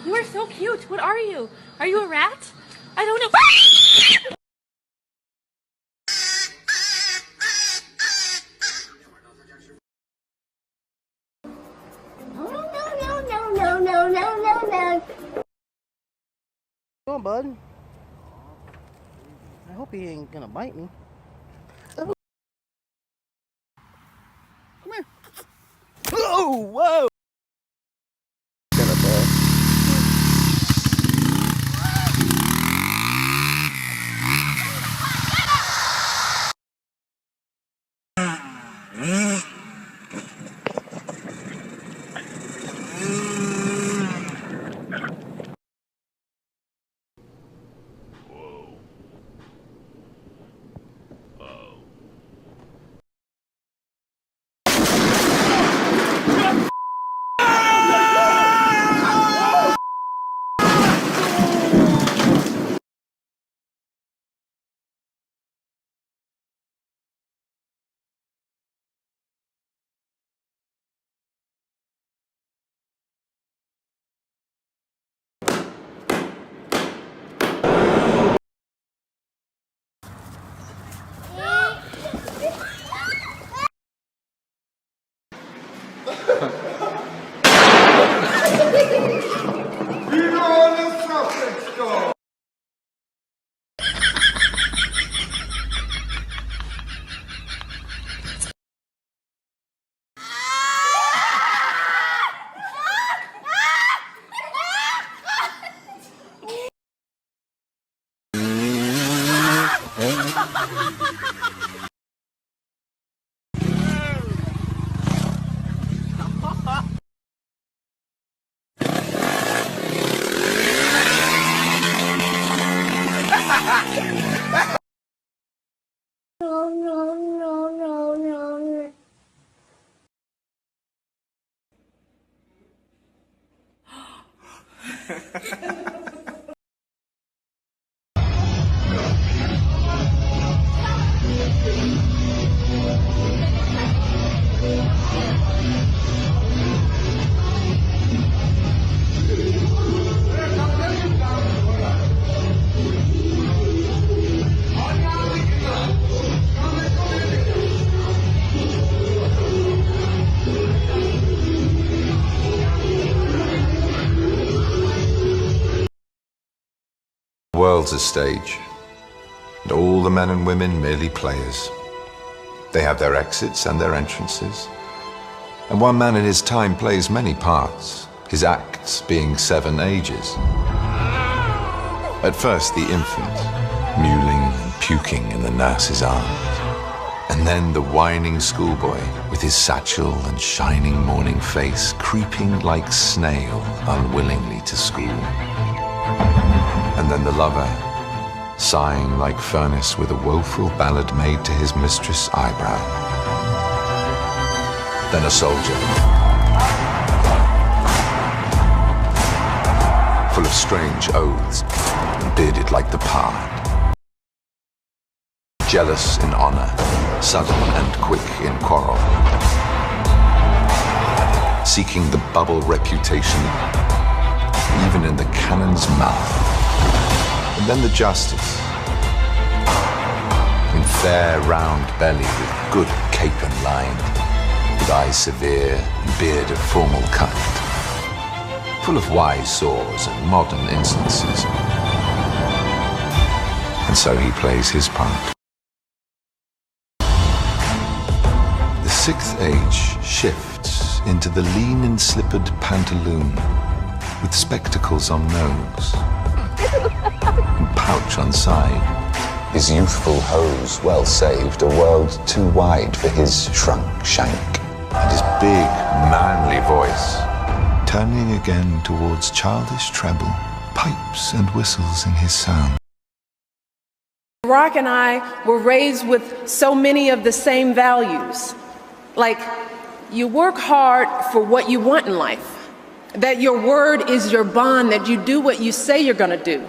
You are so cute. What are you? Are you a rat? I don't know. No. Come on, bud. I hope he ain't gonna bite me. Come here. Oh, whoa! Got a ball. No. The world's a stage, and all the men and women merely players. They have their exits and their entrances, and one man in his time plays many parts, his acts being 7 ages. At first the infant, mewling and puking in the nurse's arms, and then the whining schoolboy with his satchel and shining morning face creeping like snail unwillingly to school. And then the lover, sighing like furnace with a woeful ballad made to his mistress' eyebrow. Then a soldier, full of strange oaths, and bearded like the pard. Jealous in honor, sudden and quick in quarrel. Seeking the bubble reputation, even in the cannon's mouth. And then the justice, in fair round belly with good cape and line, with eyes severe and beard of formal cut, full of wise saws and modern instances. And so he plays his part. The 6th age shifts into the lean and slippered pantaloon with spectacles on nose and pouch on side. His youthful hose, well saved, a world too wide for his shrunk shank. And his big, manly voice, turning again towards childish treble, pipes and whistles in his sound. Rock and I were raised with so many of the same values. Like, you work hard for what you want in life. That your word is your bond, that you do what you say you're gonna do.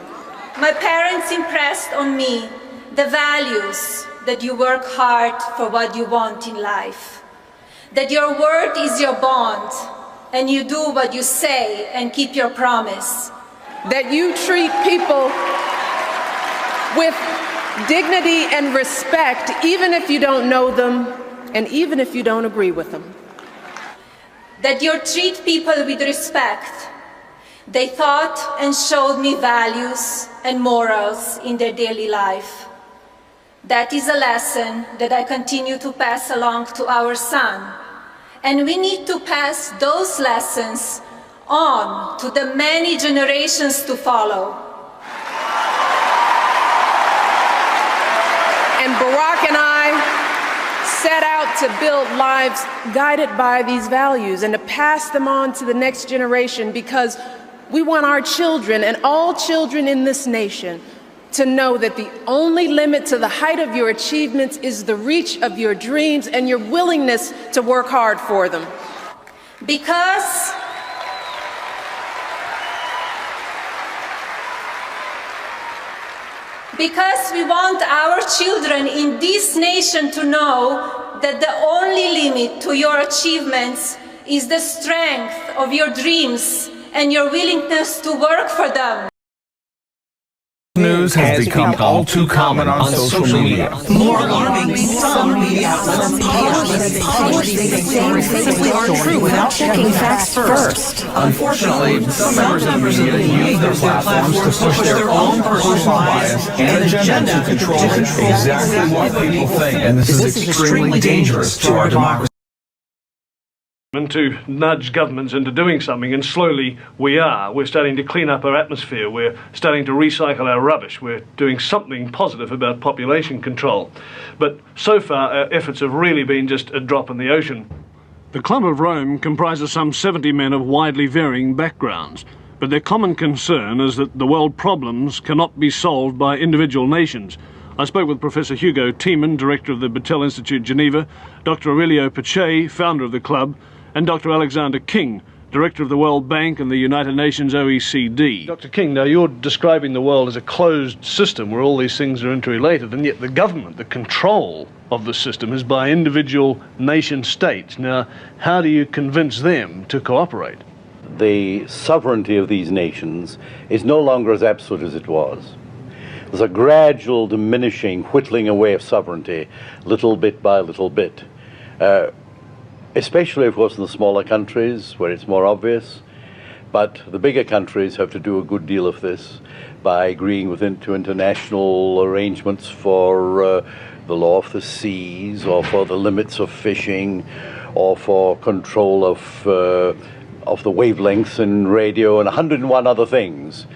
My parents impressed on me the values that you work hard for what you want in life. That your word is your bond, and you do what you say and keep your promise. That you treat people with dignity and respect, even if you don't know them and even if you don't agree with them. That you treat people with respect. They taught and showed me values and morals in their daily life. That is a lesson that I continue to pass along to our son. And we need to pass those lessons on to the many generations to follow. And Barack and I set out to build lives guided by these values and to pass them on to the next generation, because we want our children and all children in this nation to know that the only limit to the height of your achievements is the reach of your dreams and your willingness to work hard for them. Because we want our children in this nation to know that the only limit to your achievements is the strength of your dreams and your willingness to work for them. News has become all too common on social media. More alarming, some media outlets publish these things simply aren't true without checking facts first. Unfortunately, some members of the media use their platforms to push their own personal bias and agenda to control exactly what people think. And this is extremely dangerous to our democracy. And to nudge governments into doing something, and slowly we're starting to clean up our atmosphere, we're starting to recycle our rubbish, we're doing something positive about population control. But so far our efforts have really been just a drop in the ocean. The Club of Rome comprises some 70 men of widely varying backgrounds, but their common concern is that the world problems cannot be solved by individual nations. I spoke with Professor Hugo Tiemann, director of the Battelle Institute Geneva, Dr. Aurelio Pache, founder of the club, and Dr. Alexander King, director of the World Bank and the United Nations OECD. Dr. King, now you're describing the world as a closed system where all these things are interrelated, and yet the government, the control of the system is by individual nation states. Now, how do you convince them to cooperate? The sovereignty of these nations is no longer as absolute as it was. There's a gradual diminishing, whittling away of sovereignty, little bit by little bit. Especially, of course, in the smaller countries where it's more obvious, but the bigger countries have to do a good deal of this by agreeing to international arrangements for the law of the seas, or for the limits of fishing, or for control of the wavelengths in radio, and 101 other things.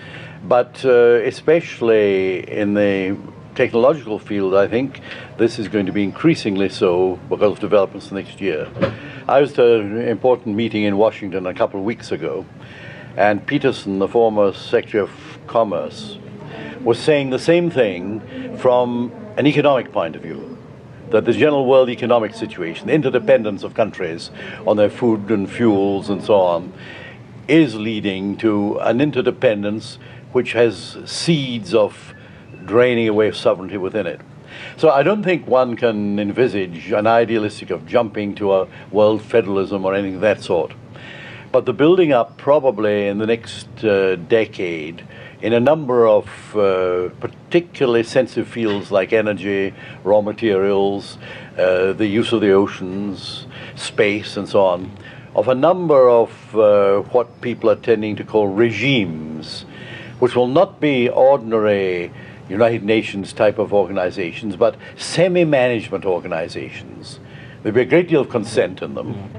But especially in the technological field, I think this is going to be increasingly so because of developments next year. I was at an important meeting in Washington a couple of weeks ago, and Peterson, the former Secretary of Commerce, was saying the same thing from an economic point of view, that the general world economic situation, the interdependence of countries on their food and fuels and so on, is leading to an interdependence which has seeds of draining away of sovereignty within it. So I don't think one can envisage an idealistic of jumping to a world federalism or anything of that sort. But the building up probably in the next decade in a number of particularly sensitive fields like energy, raw materials, the use of the oceans, space and so on, of a number of what people are tending to call regimes, which will not be ordinary United Nations type of organizations, but semi-management organizations. There'll be a great deal of consent in them.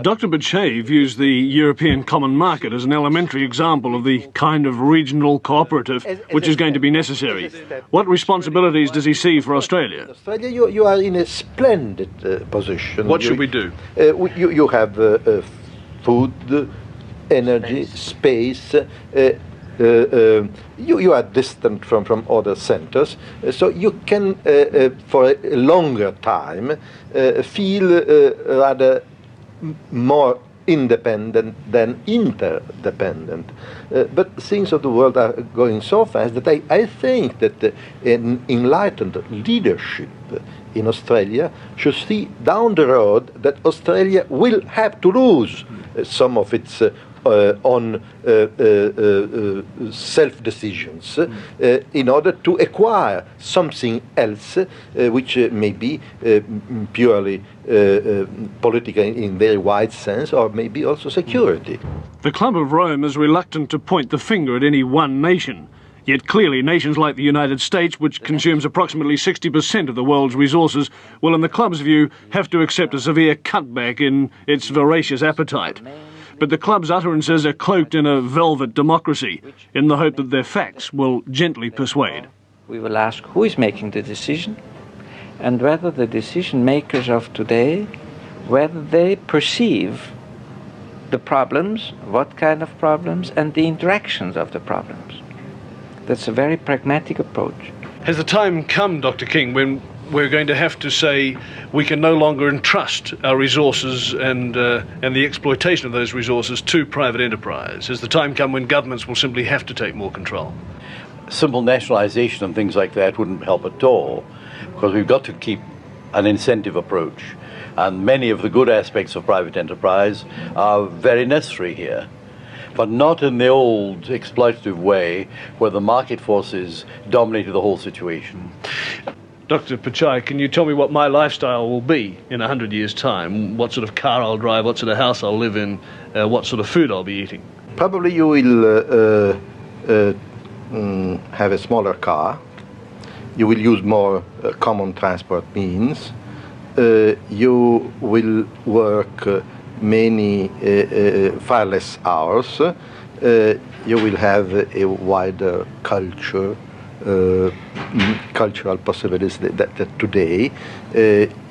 Dr. Pache views the European Common Market as an elementary example of the kind of regional cooperative which is going to be necessary. What responsibilities does he see for Australia? Australia, you are in a splendid position. What should we do? You have food, energy, space. You are distant from other centers, so you can, for a longer time, feel rather more independent than interdependent. But things of the world are going so fast that I think that an enlightened leadership in Australia should see down the road that Australia will have to lose some of its on self-decisions in order to acquire something else which may be purely political in very wide sense, or maybe also security. The Club of Rome is reluctant to point the finger at any one nation. Yet clearly nations like the United States, which consumes approximately 60% of the world's resources, will in the Club's view have to accept a severe cutback in its voracious appetite. But the Club's utterances are cloaked in a velvet democracy, in the hope that their facts will gently persuade. We will ask who is making the decision, and whether the decision makers of today, whether they perceive the problems, what kind of problems, and the interactions of the problems. That's a very pragmatic approach. Has the time come, Dr. King, when we're going to have to say we can no longer entrust our resources and the exploitation of those resources to private enterprise? Has the time come when governments will simply have to take more control? Simple nationalization and things like that wouldn't help at all, because we've got to keep an incentive approach. And many of the good aspects of private enterprise are very necessary here, but not in the old exploitative way where the market forces dominated the whole situation. Dr. Pichai, can you tell me what my lifestyle will be in 100 years' time? What sort of car I'll drive, what sort of house I'll live in, what sort of food I'll be eating? Probably you will have a smaller car. You will use more common transport means. You will work far less hours. You will have a wider cultural possibilities that today.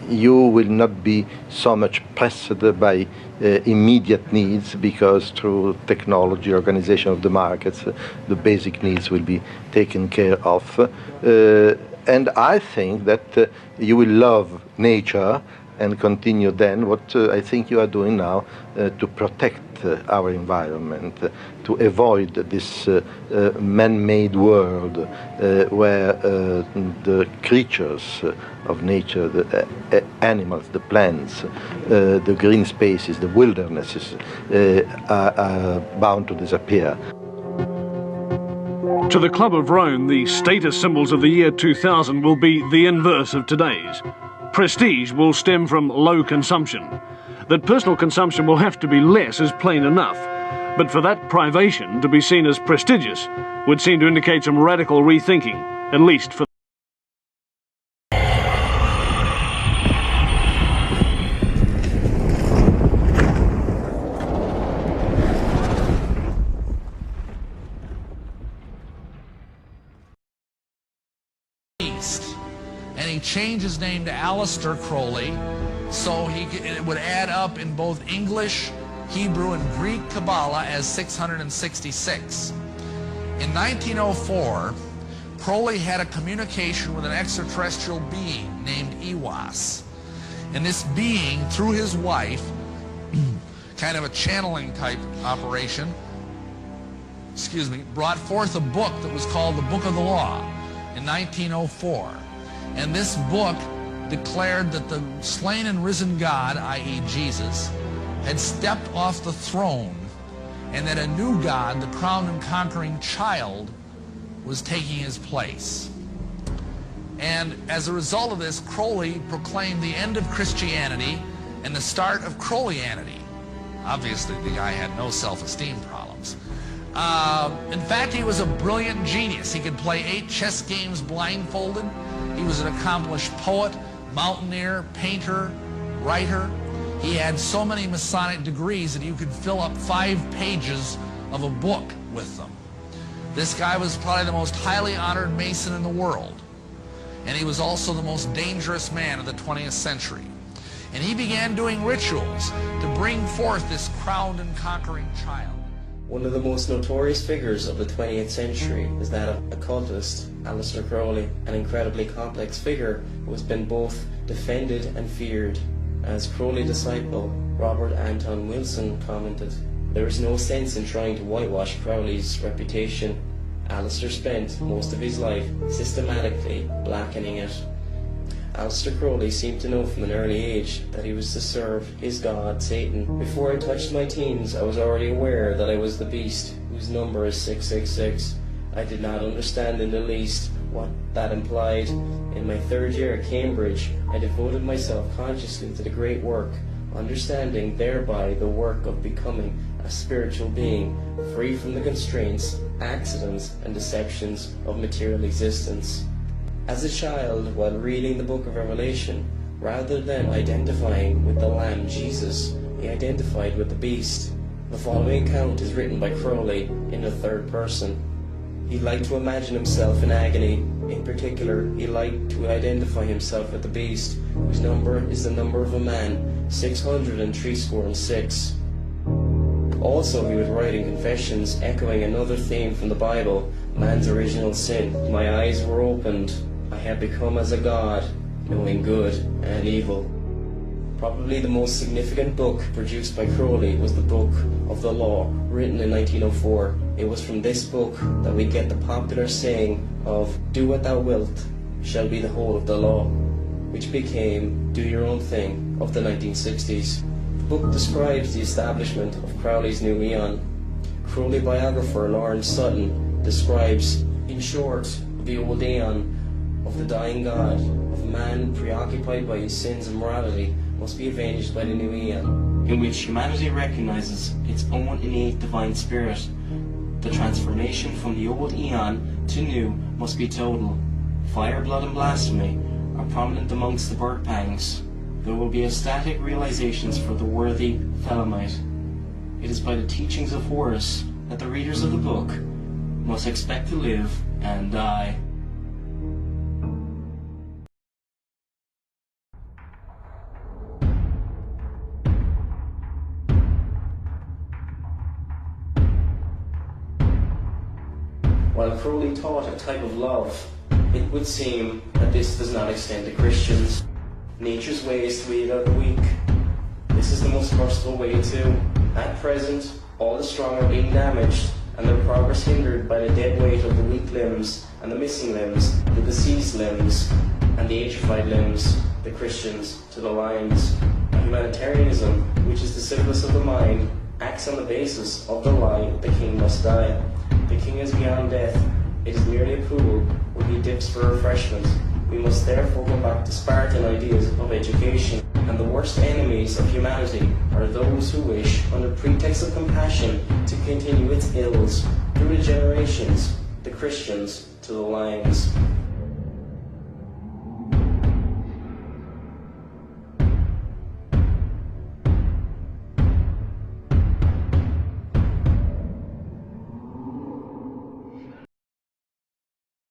You will not be so much pressed by immediate needs, because through technology, organization of the markets, the basic needs will be taken care of. And I think that you will love nature and continue then what I think you are doing now to protect our environment, to avoid this man-made world where the creatures of nature, the animals, the plants, the green spaces, the wildernesses are bound to disappear. To the Club of Rome, the status symbols of the year 2000 will be the inverse of today's. Prestige will stem from low consumption. That personal consumption will have to be less is plain enough, but for that privation to be seen as prestigious would seem to indicate some radical rethinking, at least for and he changed his name to Aleister Crowley, so it would add up in both English, Hebrew, and Greek Kabbalah as 666. In 1904, Crowley had a communication with an extraterrestrial being named Iwas. And this being, through his wife, kind of a channeling type operation, brought forth a book that was called the Book of the Law in 1904. And this book declared that the slain and risen God, i.e. Jesus, had stepped off the throne, and that a new God, the crowned and conquering child, was taking his place. And as a result of this, Crowley proclaimed the end of Christianity and the start of Crowleyanity. Obviously, the guy had no self-esteem problems. In fact, he was a brilliant genius. He could play 8 chess games blindfolded. He was an accomplished poet, mountaineer, painter, writer. He had so many Masonic degrees that you could fill up 5 pages of a book with them. This guy was probably the most highly honored Mason in the world. And he was also the most dangerous man of the 20th century. And he began doing rituals to bring forth this crowned and conquering child. One of the most notorious figures of the 20th century is that of occultist Aleister Crowley, an incredibly complex figure who has been both defended and feared. As Crowley disciple Robert Anton Wilson commented, "There is no sense in trying to whitewash Crowley's reputation. Aleister spent most of his life systematically blackening it." Aleister Crowley seemed to know from an early age that he was to serve his god, Satan. Before I touched my teens, I was already aware that I was the beast, whose number is 666. I did not understand in the least what that implied. In my third year at Cambridge, I devoted myself consciously to the great work, understanding thereby the work of becoming a spiritual being, free from the constraints, accidents, and deceptions of material existence. As a child, while reading the book of Revelation, rather than identifying with the Lamb Jesus, he identified with the beast. The following account is written by Crowley in the third person. He liked to imagine himself in agony. In particular, he liked to identify himself with the beast, whose number is the number of a man, 666. Also, he would write in Confessions, echoing another theme from the Bible, man's original sin. My eyes were opened. I had become as a god, knowing good and evil. Probably the most significant book produced by Crowley was the Book of the Law, written in 1904. It was from this book that we get the popular saying of, "Do what thou wilt shall be the whole of the law," which became "Do your own thing" of the 1960s. The book describes the establishment of Crowley's new eon. Crowley biographer Lawrence Sutton describes, in short, the old eon of the dying God, of man preoccupied by his sins and morality, must be avenged by the new eon, in which humanity recognizes its own innate divine spirit. The transformation from the old eon to new must be total. Fire, blood, and blasphemy are prominent amongst the birth pangs. There will be ecstatic realizations for the worthy Thelemite. It is by the teachings of Horus that the readers of the book must expect to live and die. While Crowley taught a type of love, it would seem that this does not extend to Christians. Nature's way is to weed out the weak. This is the most merciful way too. At present, all the strong are being damaged, and their progress hindered by the dead weight of the weak limbs, and the missing limbs, the diseased limbs, and the atrophied limbs, the Christians to the lions. Humanitarianism, which is the simplest of the mind, acts on the basis of the lie the king must die. The king is beyond death. It is merely a pool where he dips for refreshment. We must therefore go back to Spartan ideas of education. And the worst enemies of humanity are those who wish, under pretext of compassion, to continue its ills through the generations, the Christians to the lions.